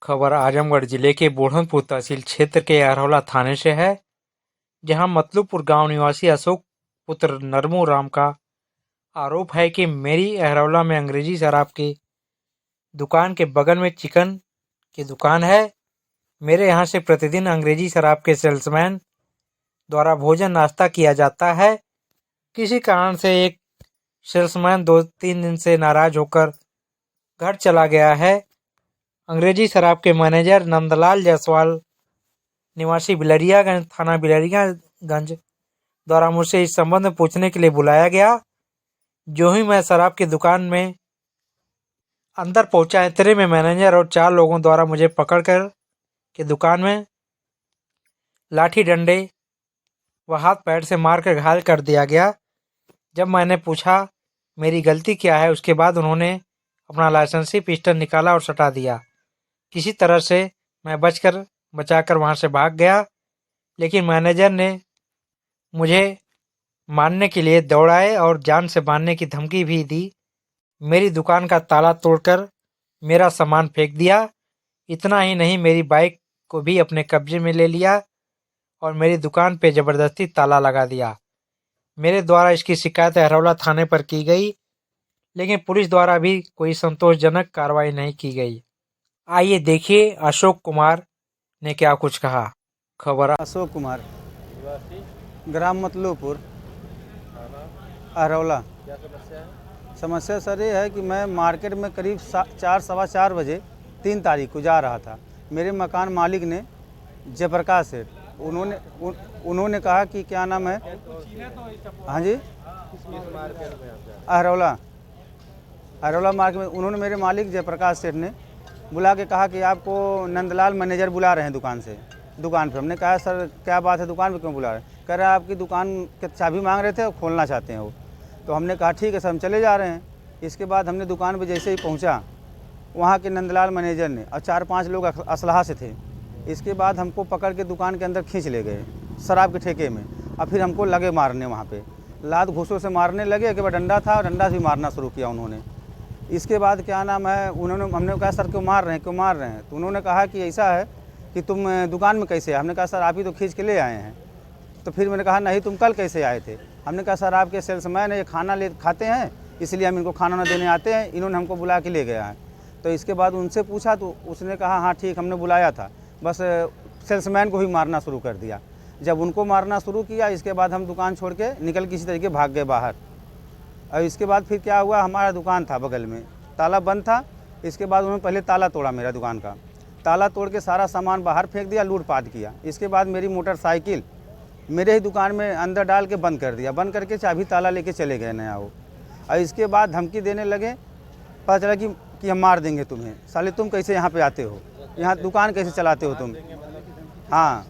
खबर आजमगढ़ जिले के बुरहानपुर तहसील क्षेत्र के अरहौला थाने से है, जहां मतलूपुर गांव निवासी अशोक पुत्र नरमू राम का आरोप है कि मेरी अरहौला में अंग्रेजी शराब की दुकान के बगल में चिकन की दुकान है। मेरे यहां से प्रतिदिन अंग्रेजी शराब के सेल्समैन द्वारा भोजन नाश्ता किया जाता है। किसी कारण से एक सेल्समैन 2-3 दिन से नाराज होकर घर चला गया है। अंग्रेजी शराब के मैनेजर नंदलाल जायसवाल निवासी बिलरियागंज थाना बिलरियागंज द्वारा मुझसे इस संबंध में पूछने के लिए बुलाया गया। जो ही मैं शराब की दुकान में अंदर पहुंचा, इतने में मैनेजर और 4 लोगों द्वारा मुझे पकड़कर के दुकान में लाठी डंडे व हाथ पैर से मारकर घायल कर दिया गया। जब मैंने पूछा मेरी गलती क्या है, उसके बाद उन्होंने अपना लाइसेंसी पिस्टल निकाला और सटा दिया। किसी तरह से मैं बचाकर वहां से भाग गया, लेकिन मैनेजर ने मुझे मारने के लिए दौड़ाए और जान से मारने की धमकी भी दी। मेरी दुकान का ताला तोड़कर मेरा सामान फेंक दिया। इतना ही नहीं, मेरी बाइक को भी अपने कब्जे में ले लिया और मेरी दुकान पे जबरदस्ती ताला लगा दिया। मेरे द्वारा इसकी शिकायत अरहौला थाने पर की गई, लेकिन पुलिस द्वारा भी कोई संतोषजनक कार्रवाई नहीं की गई। आइए देखिए अशोक कुमार ने क्या कुछ कहा। खबर अशोक कुमार, ग्राम मतलूपुर, अरहौला। क्या समस्या है? समस्या सर ये है कि मैं मार्केट में करीब 4-4:15 बजे 3 तारीख को जा रहा था। मेरे मकान मालिक ने जयप्रकाश सेठ, उन्होंने कहा कि क्या नाम है, हाँ जी, अरहौला मार्केट में उन्होंने मेरे मालिक जयप्रकाश सेठ ने बुला के कहा कि आपको नंदलाल मैनेजर बुला रहे हैं दुकान पे। हमने कहा सर क्या बात है, दुकान पे क्यों बुला रहे हैं? कह रहे हैं आपकी दुकान के चाबी मांग रहे थे और खोलना चाहते हैं वो। तो हमने कहा ठीक है सर, हम चले जा रहे हैं। इसके बाद हमने दुकान पे जैसे ही पहुंचा, वहाँ के नंदलाल मैनेजर ने और 4-5 लोग असलहा से थे। इसके बाद हमको पकड़ के दुकान के अंदर खींच ले गए शराब के ठेके में, और फिर हमको लगे मारने। वहाँ पे लात घूसों से मारने लगे। के बाद डंडा था, डंडा से भी मारना शुरू किया उन्होंने। इसके बाद क्या नाम है, हमने कहा सर क्यों मार रहे हैं? तो उन्होंने कहा कि ऐसा है कि तुम दुकान में कैसे आए? हमने कहा सर आप ही तो खींच के ले आए हैं। तो फिर मैंने कहा नहीं, तुम कल कैसे आए थे? हमने कहा सर आपके सेल्समैन है, ये खाना खाते हैं, इसलिए हम इनको खाना ना देने आते हैं, इन्होंने हमको बुला के ले गया है। तो इसके बाद उनसे पूछा तो उसने कहा हाँ ठीक, हमने बुलाया था, बस सेल्समैन को ही मारना शुरू कर दिया। जब उनको मारना शुरू किया, इसके बाद हम दुकान छोड़ के निकल किसी तरीके भाग गए बाहर। और इसके बाद फिर क्या हुआ, हमारा दुकान था बगल में, ताला बंद था। इसके बाद उन्होंने पहले ताला तोड़ा, मेरा दुकान का ताला तोड़ के सारा सामान बाहर फेंक दिया, लूटपाट किया। इसके बाद मेरी मोटरसाइकिल मेरे ही दुकान में अंदर डाल के बंद कर दिया, बंद करके चाबी ताला लेके चले गए नया वो। और इसके बाद धमकी देने लगे, पता चला कि हम मार देंगे तुम्हें, साले तुम कैसे यहाँ पे आते हो, यहाँ दुकान कैसे चलाते हो तुम? हाँ,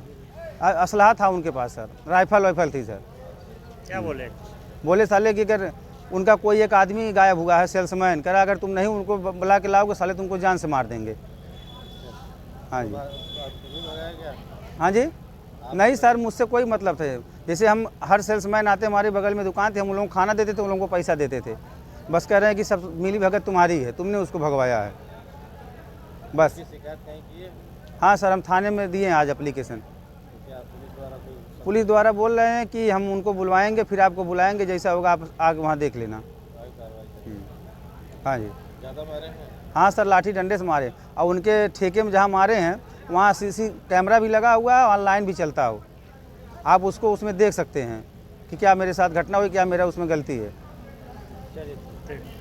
असलहा था उनके पास सर, राइफल थी सर। क्या बोले साले कि अगर उनका कोई एक आदमी गायब हुआ है, सेल्समैन, कह रहा अगर तुम नहीं उनको बुला के लाओगे साले तुमको जान से मार देंगे। हाँ जी, हाँ जी, नहीं सर, मुझसे कोई मतलब थे। जैसे हम हर सेल्समैन आते, हमारे बगल में दुकान थे, हम उन लोगों को खाना देते थे, उन लोगों को पैसा देते थे। बस कह रहे हैं कि सब मिली भगत तुम्हारी है, तुमने उसको भगवाया है, बस। शिकायत कहीं की है? हाँ सर, हम थाने में दिए हैं आज एप्लीकेशन। पुलिस द्वारा बोल रहे हैं कि हम उनको बुलवाएंगे, फिर आपको बुलाएंगे, जैसा होगा आप आगे वहाँ देख लेना। हाँ जी, ज़्यादा मारे हैं? हाँ सर, लाठी डंडे से मारे। और उनके ठेके में जहाँ मारे हैं वहाँ सीसी कैमरा भी लगा हुआ है, ऑनलाइन भी चलता हो, आप उसको उसमें देख सकते हैं कि क्या मेरे साथ घटना हुई, क्या मेरा उसमें गलती है। चलिए।